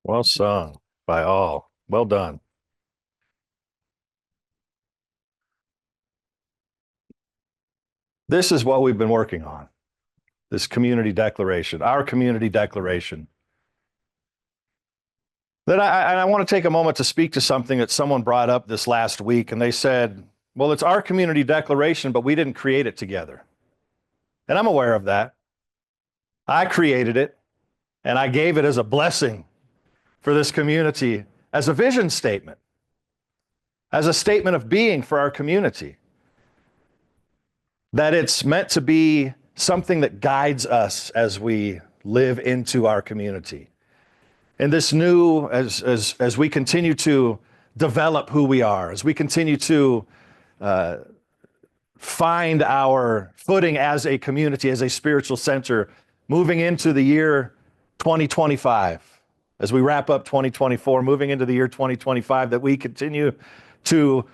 Well sung by all. Well done. This is what we've been working on. This community declaration, our community declaration. Then I want to take a moment to speak to something that someone brought up this last week, and they said, well, it's our community declaration, but we didn't create it together. And I'm aware of that. I created it, and I gave it as a blessing for this community, as a vision statement, as a statement of being for our community. That it's meant to be something that guides us as we live into our community. And this new, as we continue to develop who we are, as we continue to find our footing as a community, as a spiritual center, moving into the year 2025, as we wrap up 2024, moving into the year 2025, that we continue to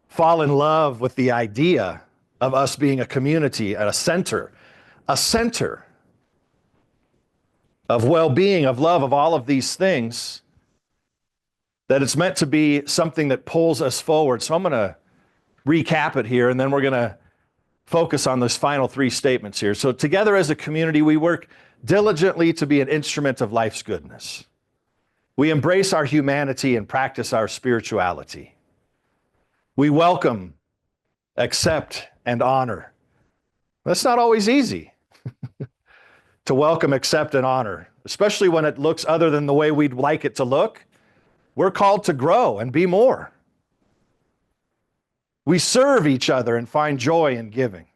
fall in love with the idea of us being a community and a center of well-being, of love, of all of these things, that it's meant to be something that pulls us forward. So I'm going to recap it here, and then we're going to focus on those final three statements here. So together as a community, we work diligently to be an instrument of life's goodness. We embrace our humanity and practice our spirituality. We welcome, accept, and honor. That's not always easy to welcome, accept, and honor, especially when it looks other than the way we'd like it to look. We're called to grow and be more. We serve each other and find joy in giving.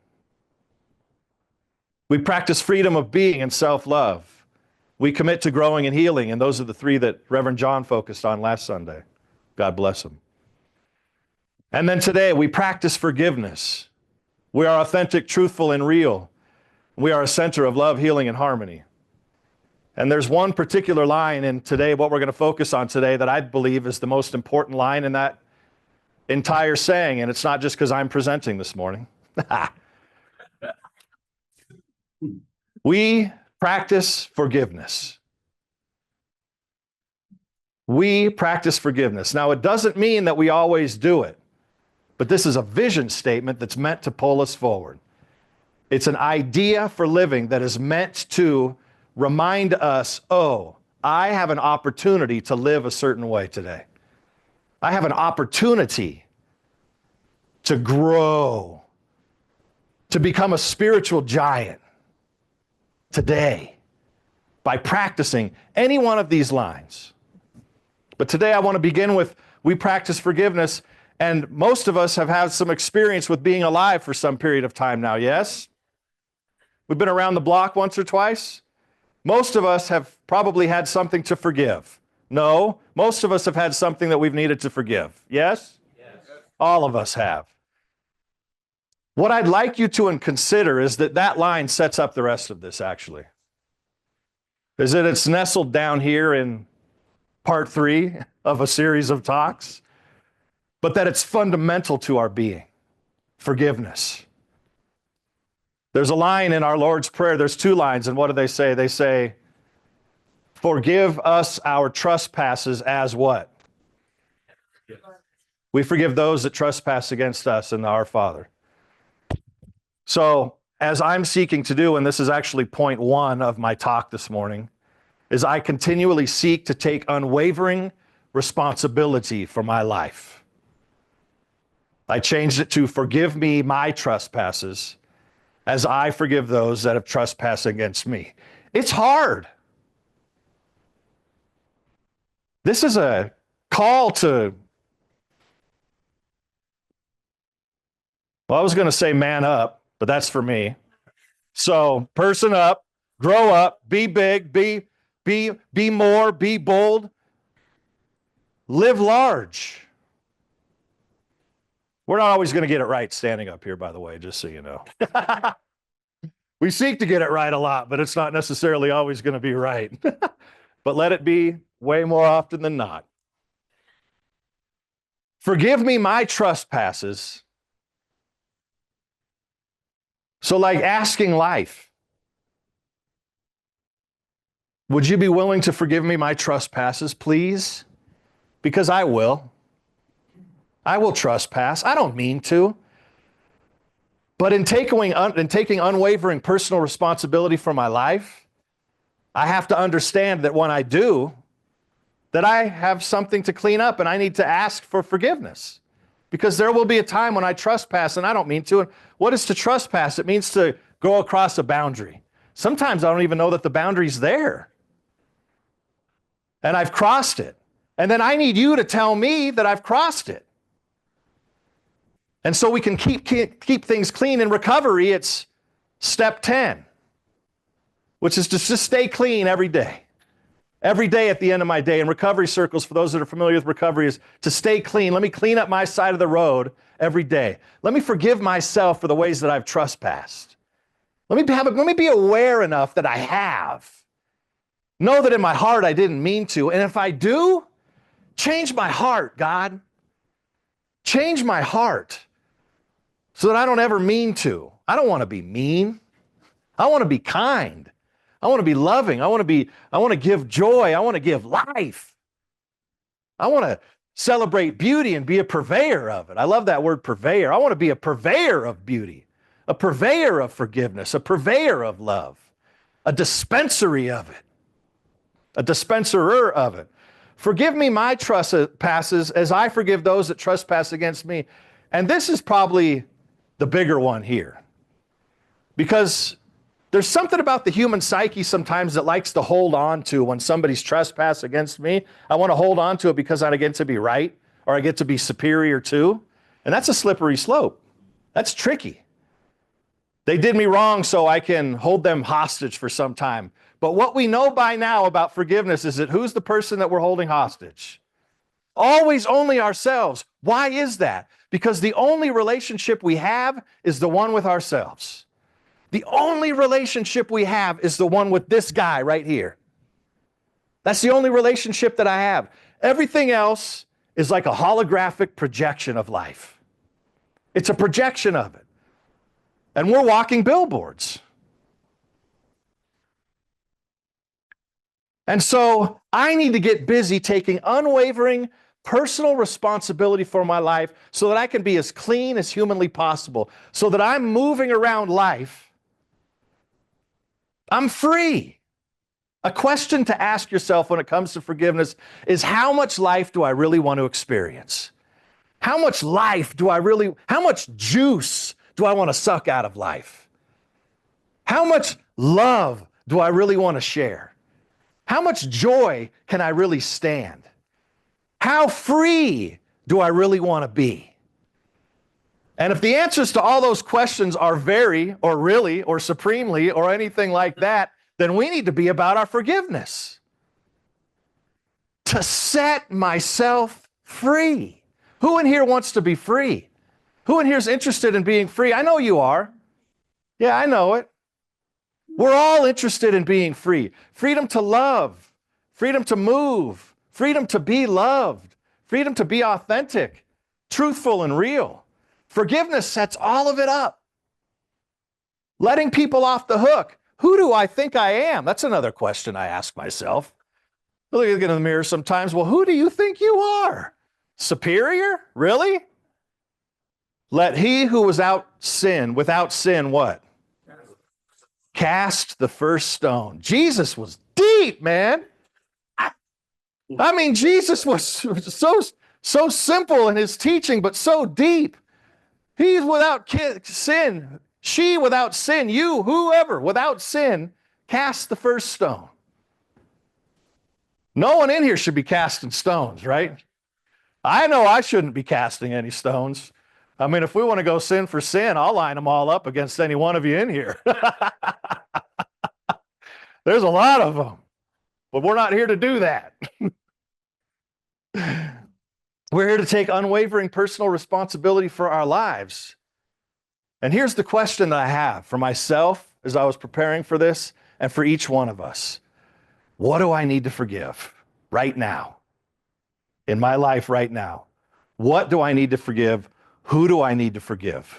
We practice freedom of being and self-love. We commit to growing and healing, and those are the three that Reverend John focused on last Sunday. God bless him. And then today, we practice forgiveness. We are authentic, truthful, and real. We are a center of love, healing, and harmony. And there's one particular line in today, what we're going to focus on today, that I believe is the most important line in that entire saying, and it's not just because I'm presenting this morning. We practice forgiveness. We practice forgiveness. Now, it doesn't mean that we always do it, but this is a vision statement that's meant to pull us forward. It's an idea for living that is meant to remind us, oh, I have an opportunity to live a certain way today. I have an opportunity to grow, to become a spiritual giant today by practicing any one of these lines. But today I want to begin with, we practice forgiveness, and most of us have had some experience with being alive for some period of time now, yes? We've been around the block once or twice. Most of us have probably had something to forgive. No, most of us have had something that we've needed to forgive. Yes? Yes. All of us have. What I'd like you to consider is that line sets up the rest of this, actually. Is that it's nestled down here in part 3 of a series of talks, but that it's fundamental to our being. Forgiveness. There's a line in our Lord's Prayer, there's 2 lines, and what do they say? They say, forgive us our trespasses as what? We forgive those that trespass against us in our Father. So, as I'm seeking to do, and this is actually point 1 of my talk this morning, is I continually seek to take unwavering responsibility for my life. I changed it to forgive me my trespasses as I forgive those that have trespassed against me. It's hard. This is a call to, well, I was going to say man up, but that's for me. So person up, grow up, be big, be more, be bold, live large. We're not always going to get it right standing up here, by the way, just so you know. We seek to get it right a lot, but it's not necessarily always going to be right. But let it be way more often than not. Forgive me my trespasses. So like asking life, Would you be willing to forgive me my trespasses, please? Because I will. I will trespass. I don't mean to. But in taking unwavering personal responsibility for my life, I have to understand that when I do, that I have something to clean up and I need to ask for forgiveness. Because there will be a time when I trespass and I don't mean to. And what is to trespass? It means to go across a boundary. Sometimes I don't even know that the boundary's there. And I've crossed it. And then I need you to tell me that I've crossed it. And so we can keep things clean. In recovery, it's step 10, which is to just stay clean every day. Every day at the end of my day. In recovery circles, for those that are familiar with recovery, is to stay clean. Let me clean up my side of the road every day. Let me forgive myself for the ways that I've trespassed. Let me be aware enough that I have. Know that in my heart I didn't mean to. And if I do, change my heart, God. Change my heart so that I don't ever mean to. I don't want to be mean. I want to be kind. I want to be loving. I want to give joy. I want to give life. I want to celebrate beauty and be a purveyor of it. I love that word purveyor. I want to be a purveyor of beauty, a purveyor of forgiveness, a purveyor of love, a dispensary of it, a dispenserer of it. Forgive me my trespasses as I forgive those that trespass against me. And this is probably the bigger one here, because there's something about the human psyche sometimes that likes to hold on to when somebody's trespassed against me. I want to hold on to it because I get to be right or I get to be superior to. And that's a slippery slope. That's tricky. They did me wrong, so I can hold them hostage for some time. But what we know by now about forgiveness is that who's the person that we're holding hostage? Always only ourselves. Why is that? Because the only relationship we have is the one with ourselves. The only relationship we have is the one with this guy right here. That's the only relationship that I have. Everything else is like a holographic projection of life. It's a projection of it. And we're walking billboards. And so I need to get busy taking unwavering personal responsibility for my life so that I can be as clean as humanly possible, so that I'm moving around life. I'm free. A question to ask yourself when it comes to forgiveness is, how much life do I really want to experience? How much juice do I want to suck out of life? How much love do I really want to share? How much joy can I really stand? How free do I really want to be? And if the answers to all those questions are very, or really, or supremely, or anything like that, then we need to be about our forgiveness. To set myself free. Who in here wants to be free? Who in here is interested in being free? I know you are. Yeah, I know it. We're all interested in being free. Freedom to love, freedom to move, freedom to be loved, freedom to be authentic, truthful and real. Forgiveness sets all of it up. Letting people off the hook. Who do I think I am? That's another question I ask myself. I look in the mirror sometimes. Well, who do you think you are? Superior? Really? Let he who was without sin, what? Cast the first stone. Jesus was deep, man. I mean, Jesus was so simple in his teaching, but so deep. He's without sin. She without sin. You, whoever, without sin, cast the first stone. No one in here should be casting stones, right? I know I shouldn't be casting any stones. I mean, if we want to go sin for sin, I'll line them all up against any one of you in here. There's a lot of them, but we're not here to do that. We're here to take unwavering personal responsibility for our lives. And here's the question that I have for myself as I was preparing for this, and for each one of us. What do I need to forgive right now? In my life right now? What do I need to forgive? Who do I need to forgive?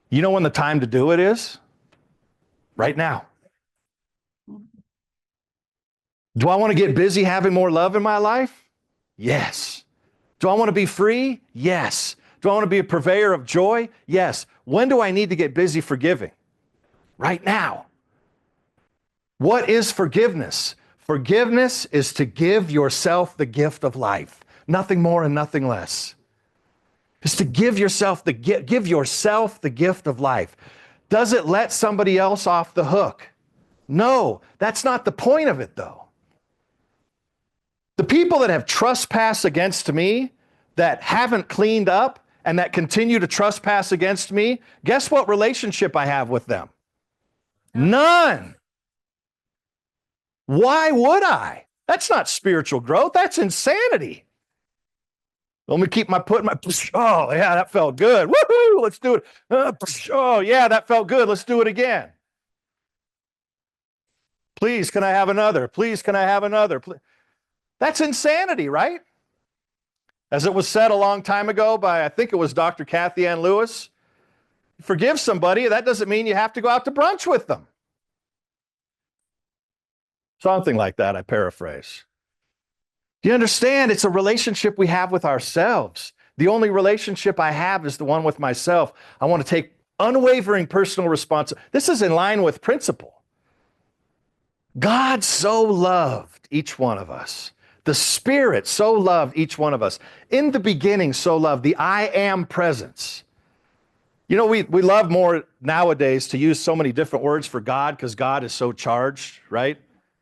You know when the time to do it is? Right now. Do I want to get busy having more love in my life? Yes. Do I want to be free? Yes. Do I want to be a purveyor of joy? Yes. When do I need to get busy forgiving? Right now. What is forgiveness? Forgiveness is to give yourself the gift of life. Nothing more and nothing less. It's to give yourself the gift of life. Does it let somebody else off the hook? No, that's not the point of it, though. The people that have trespassed against me, that haven't cleaned up, and that continue to trespass against me, guess what relationship I have with them? None. Why would I? That's not spiritual growth. That's insanity. Let me keep my oh, yeah, that felt good. Woohoo, let's do it. Oh, yeah, that felt good. Let's do it again. Please, can I have another? Please, can I have another? That's insanity, right? As it was said a long time ago by, I think it was Dr. Kathy Ann Lewis, forgive somebody, that doesn't mean you have to go out to brunch with them. Something like that, I paraphrase. Do you understand? It's a relationship we have with ourselves. The only relationship I have is the one with myself. I want to take unwavering personal responsibility. This is in line with principle. God so loved each one of us. The Spirit so loved each one of us. In the beginning, so loved the I am presence. You know, we love more nowadays to use so many different words for God because God is so charged, right?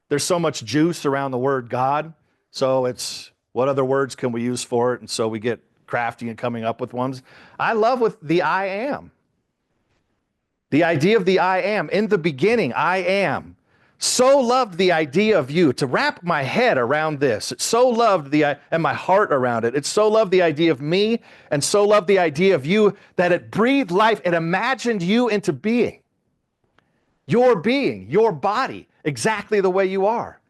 There's so much juice around the word God. So it's what other words can we use for it? And so we get crafty and coming up with ones. I love with the I am. The idea of the I am. In the beginning, I am. So loved the idea of you, to wrap my head around this. It so loved and my heart around it. It so loved the idea of me and so loved the idea of you that it breathed life. It imagined you into being, your body, exactly the way you are,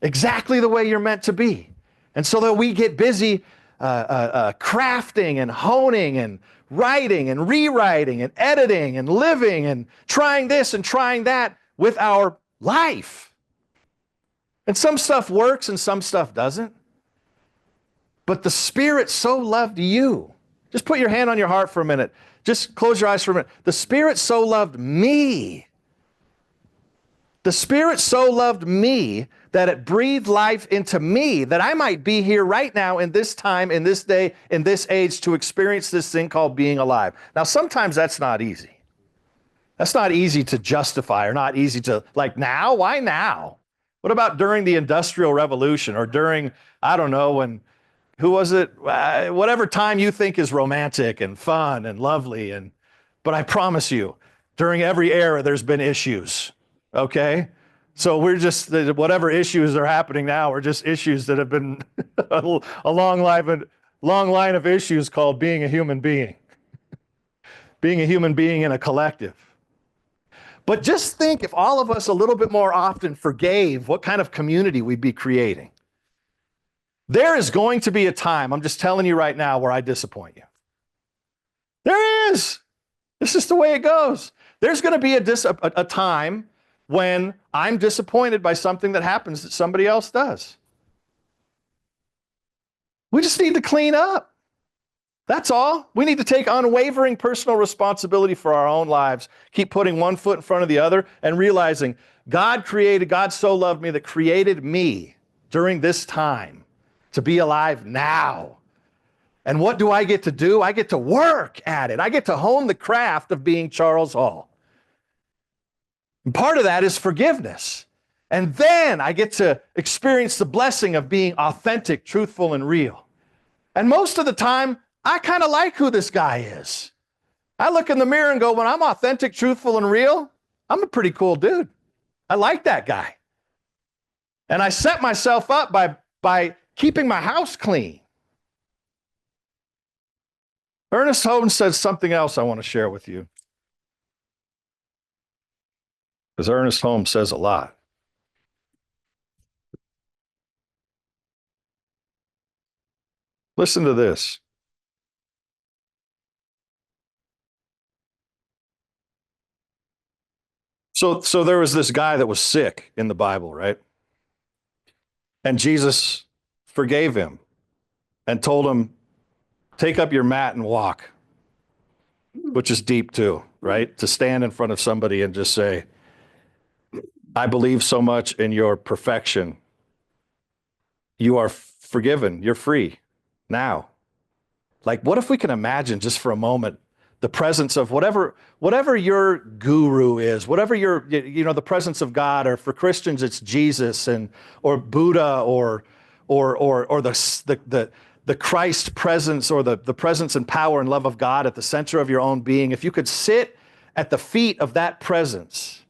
exactly the way you're meant to be. And so that we get busy crafting and honing and writing and rewriting and editing and living and trying this and trying that with our life. And some stuff works and some stuff doesn't. But the Spirit so loved you. Just put your hand on your heart for a minute. Just close your eyes for a minute. The Spirit so loved me. The Spirit so loved me that it breathed life into me, that I might be here right now in this time, in this day, in this age, to experience this thing called being alive. Now, sometimes that's not easy. That's not easy to justify or not easy to, like, now? Why now? What about during the Industrial Revolution or during, I don't know, when, who was it? Whatever time you think is romantic and fun and lovely. But I promise you, during every era, there's been issues, okay? So we're just, whatever issues are happening now are just issues that have been a long line of issues called being a human being. Being a human being in a collective. But just think if all of us a little bit more often forgave, what kind of community we'd be creating. There is going to be a time, I'm just telling you right now, where I disappoint you. There is. This is the way it goes. There's going to be a time when I'm disappointed by something that happens that somebody else does. We just need to clean up. That's all. We need to take unwavering personal responsibility for our own lives, keep putting one foot in front of the other, and realizing God so loved me that created me during this time to be alive now. And what do I get to do? I get to work at it. I get to hone the craft of being Charles Hall. And part of that is forgiveness. And then I get to experience the blessing of being authentic, truthful, and real. And most of the time, I kind of like who this guy is. I look in the mirror and go, when I'm authentic, truthful, and real, I'm a pretty cool dude. I like that guy. And I set myself up by keeping my house clean. Ernest Holmes says something else I want to share with you. Because Ernest Holmes says a lot. Listen to this. So there was this guy that was sick in the Bible, right? And Jesus forgave him and told him, take up your mat and walk, which is deep too, right? To stand in front of somebody and just say, I believe so much in your perfection. You are forgiven. You're free now. Like, what if we can imagine just for a moment the presence of whatever your guru is, whatever your, the presence of God, or for Christians, it's Jesus or Buddha or the Christ presence, or the presence and power and love of God at the center of your own being. If you could sit at the feet of that presence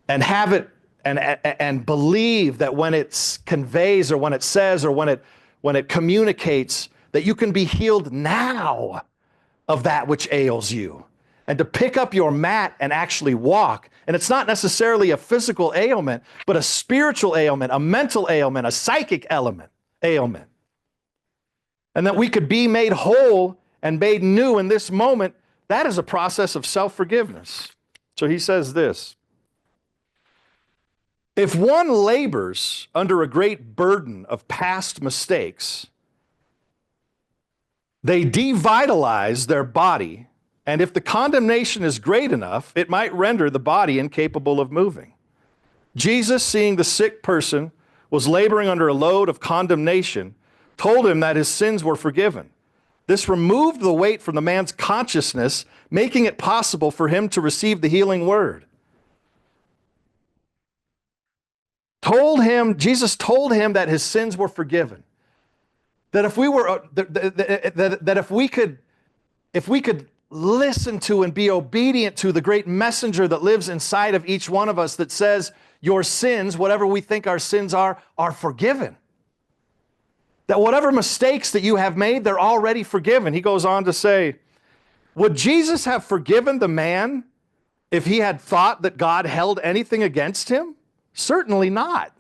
and have it and believe that when it conveys, or when it says, or when it communicates, that you can be healed now of that which ails you, and to pick up your mat and actually walk. And it's not necessarily a physical ailment, but a spiritual ailment, a mental ailment, a psychic ailment. And that we could be made whole and made new in this moment. That is a process of self-forgiveness. So he says this: if one labors under a great burden of past mistakes, they devitalize their body, and if the condemnation is great enough, it might render the body incapable of moving. Jesus, seeing the sick person was laboring under a load of condemnation, told him that his sins were forgiven. This removed the weight from the man's consciousness, making it possible for him to receive the healing word. Jesus told him that his sins were forgiven. That if we were, that if we could listen to and be obedient to the great messenger that lives inside of each one of us, that says your sins, whatever we think our sins are forgiven. That whatever mistakes that you have made, they're already forgiven. He goes on to say, would Jesus have forgiven the man if he had thought that God held anything against him? Certainly not.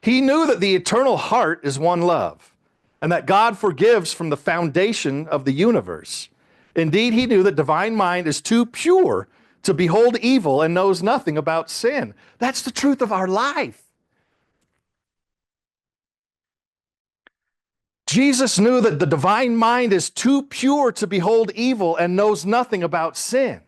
He knew that the eternal heart is one love, and that God forgives from the foundation of the universe. Indeed, he knew that divine mind is too pure to behold evil and knows nothing about sin. That's the truth of our life. Jesus knew that the divine mind is too pure to behold evil and knows nothing about sin.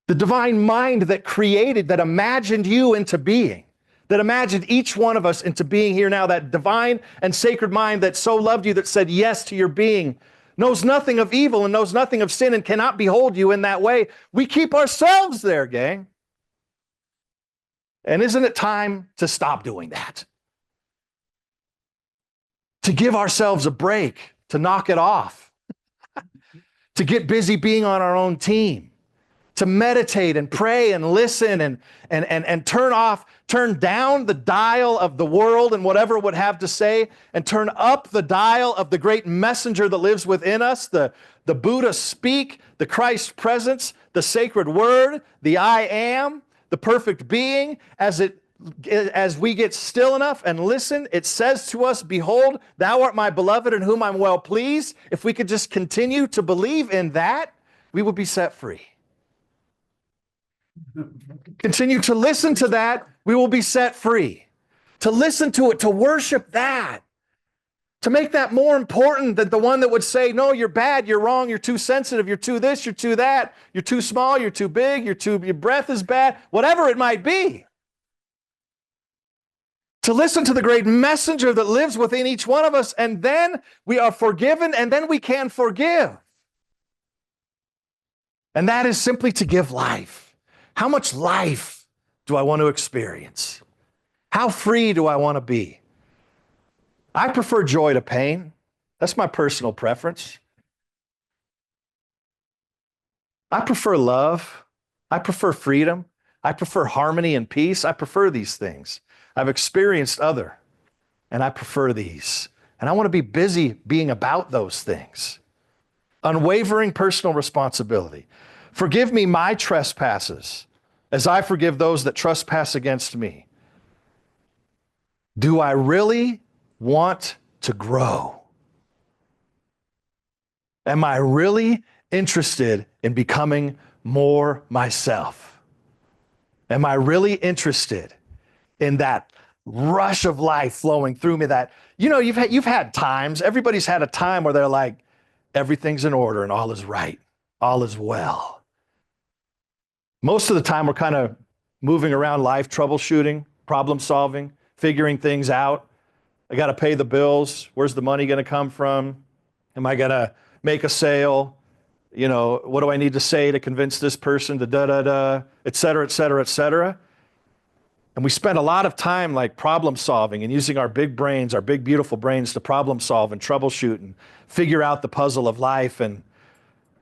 The divine mind that created, that imagined you into being, that imagined each one of us into being here now, that divine and sacred mind that so loved you, that said yes to your being, knows nothing of evil and knows nothing of sin and cannot behold you in that way. We keep ourselves there, gang. And isn't it time to stop doing that? To give ourselves a break, to knock it off, to get busy being on our own team, to meditate and pray and listen and turn down the dial of the world and whatever it would have to say, and turn up the dial of the great messenger that lives within us, the Buddha speak, the Christ presence, the sacred word, the I am, the perfect being. As we get still enough and listen, it says to us, behold, thou art my beloved in whom I'm well pleased. If we could just continue to believe in that, we would be set free. Continue to listen to that, we will be set free. To listen to it, to worship that, to make that more important than the one that would say, no, you're bad, you're wrong, you're too sensitive, you're too this, you're too that, you're too small, you're too big, your breath is bad, whatever it might be. To listen to the great messenger that lives within each one of us, and then we are forgiven, and then we can forgive. And that is simply to give life. How much life do I want to experience? How free do I want to be? I prefer joy to pain. That's my personal preference. I prefer love. I prefer freedom. I prefer harmony and peace. I prefer these things. I've experienced other, and I prefer these. And I want to be busy being about those things. Unwavering personal responsibility. Forgive me my trespasses, as I forgive those that trespass against me. Do I really want to grow? Am I really interested in becoming more myself? Am I really interested in that rush of life flowing through me? That, you've had times, everybody's had a time where they're like, everything's in order and all is right, all is well. Most of the time, we're kind of moving around life, troubleshooting, problem solving, figuring things out. I got to pay the bills. Where's the money going to come from? Am I going to make a sale? What do I need to say to convince this person to da da da, et cetera, et cetera, et cetera. And we spend a lot of time like problem solving and using our big brains, our big, beautiful brains to problem solve and troubleshoot and figure out the puzzle of life. And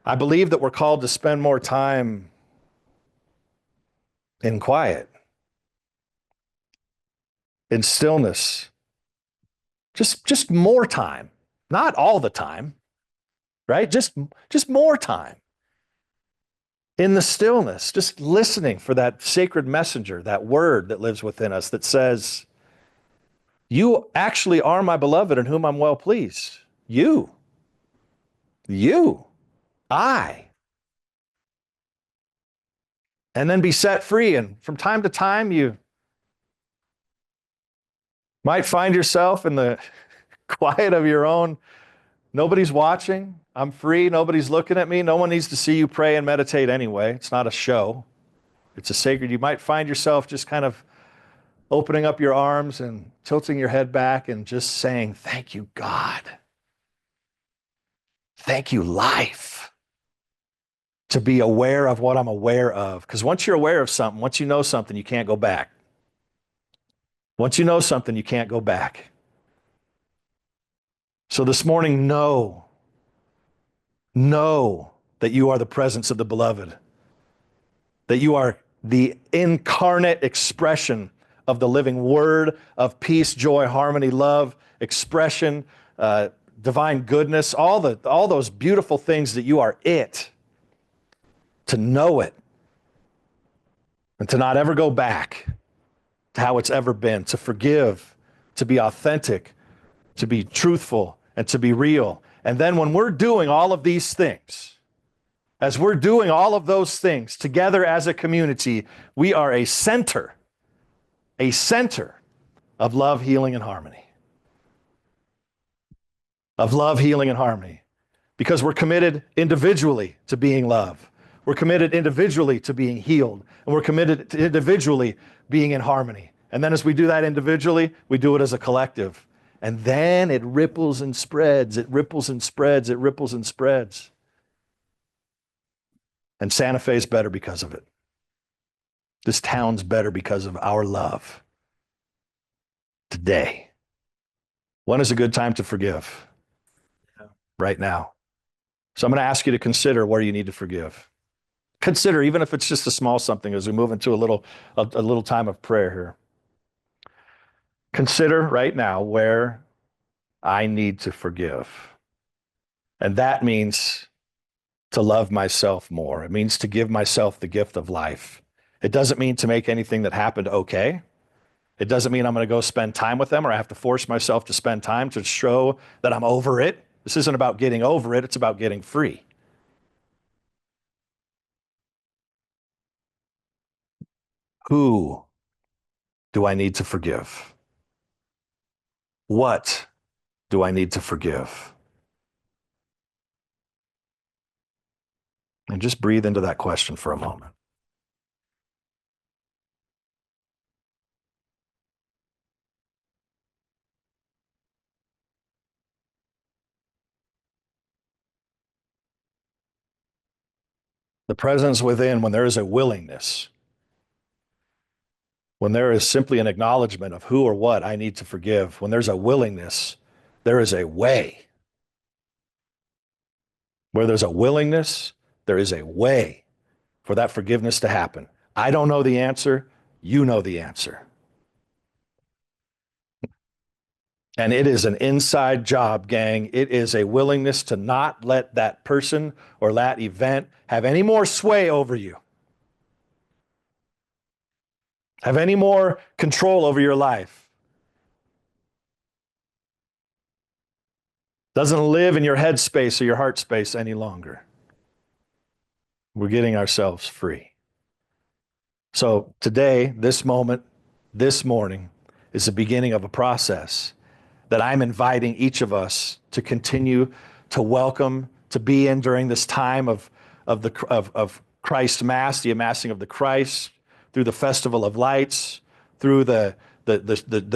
I believe that we're called to spend more time in quiet, in stillness, just more time, not all the time, right? Just more time in the stillness, just listening for that sacred messenger, that word that lives within us that says, you actually are my beloved in whom I'm well pleased. You, I. And then be set free. And from time to time, you might find yourself in the quiet of your own. Nobody's watching. I'm free. Nobody's looking at me. No one needs to see you pray and meditate anyway. It's not a show. It's a sacred. You might find yourself just kind of opening up your arms and tilting your head back and just saying, thank you, God. Thank you, life. To be aware of what I'm aware of. Because once you're aware of something, once you know something, you can't go back. Once you know something, you can't go back. So this morning, know that you are the presence of the beloved, that you are the incarnate expression of the living word of peace, joy, harmony, love, expression, divine goodness, all those beautiful things that you are it. To know it and to not ever go back to how it's ever been, to forgive, to be authentic, to be truthful, and to be real. And then when we're doing all of these things, as we're doing all of those things together as a community, we are a center of love, healing, and harmony. Of love, healing, and harmony. Because we're committed individually to being love. We're committed individually to being healed. And we're committed to individually being in harmony. And then as we do that individually, we do it as a collective. And then it ripples and spreads. It ripples and spreads. It ripples and spreads. And Santa Fe's better because of it. This town's better because of our love. Today. When is a good time to forgive? Right now. So I'm going to ask you to consider where you need to forgive. Consider, even if it's just a small something, as we move into a little time of prayer here. Consider right now where I need to forgive. And that means to love myself more. It means to give myself the gift of life. It doesn't mean to make anything that happened okay. It doesn't mean I'm going to go spend time with them or I have to force myself to spend time to show that I'm over it. This isn't about getting over it. It's about getting free. Who do I need to forgive? What do I need to forgive? And just breathe into that question for a moment. The presence within, when there is a willingness, when there is simply an acknowledgement of who or what I need to forgive, when there's a willingness, there is a way. Where there's a willingness, there is a way for that forgiveness to happen. I don't know the answer. You know the answer. And it is an inside job, gang. It is a willingness to not let that person or that event have any more sway over you. Have any more control over your life. Doesn't live in your head space or your heart space any longer. We're getting ourselves free. So today, this moment, this morning is the beginning of a process that I'm inviting each of us to continue to welcome, to be in during this time of Christ's Mass, the amassing of the Christ, through the Festival of Lights, through the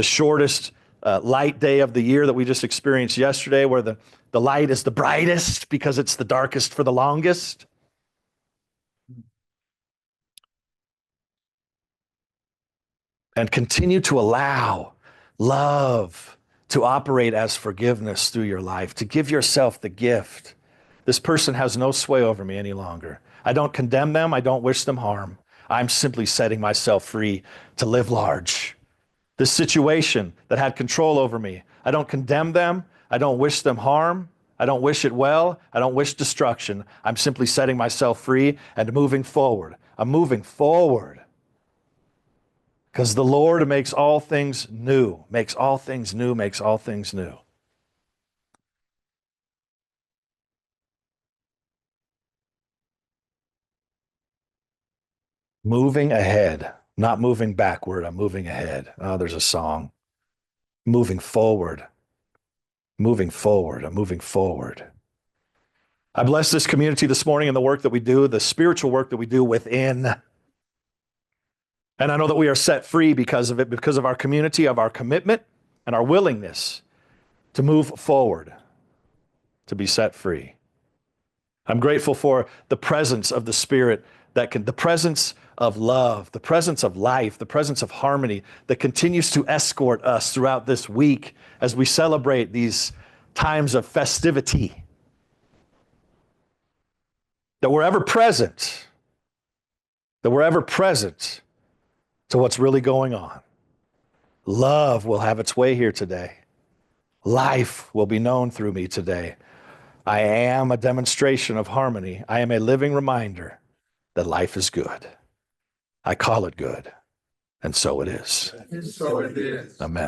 shortest light day of the year that we just experienced yesterday, where the light is the brightest because it's the darkest for the longest. And continue to allow love to operate as forgiveness through your life, to give yourself the gift. This person has no sway over me any longer. I don't condemn them. I don't wish them harm. I'm simply setting myself free to live large. This situation that had control over me, I don't condemn them. I don't wish them harm. I don't wish it well. I don't wish destruction. I'm simply setting myself free and moving forward. I'm moving forward. Because the Lord makes all things new, makes all things new, makes all things new. Moving ahead, not moving backward. I'm moving ahead. Oh, there's a song. Moving forward. Moving forward. I'm moving forward. I bless this community this morning and the work that we do, the spiritual work that we do within. And I know that we are set free because of it, because of our community, of our commitment, and our willingness to move forward, to be set free. I'm grateful for the presence of the Spirit the presence of love, the presence of life, the presence of harmony that continues to escort us throughout this week as we celebrate these times of festivity. That we're ever present to what's really going on. Love will have its way here today. Life will be known through me today. I am a demonstration of harmony. I am a living reminder that life is good. I call it good, and so it is. And so it is. Amen.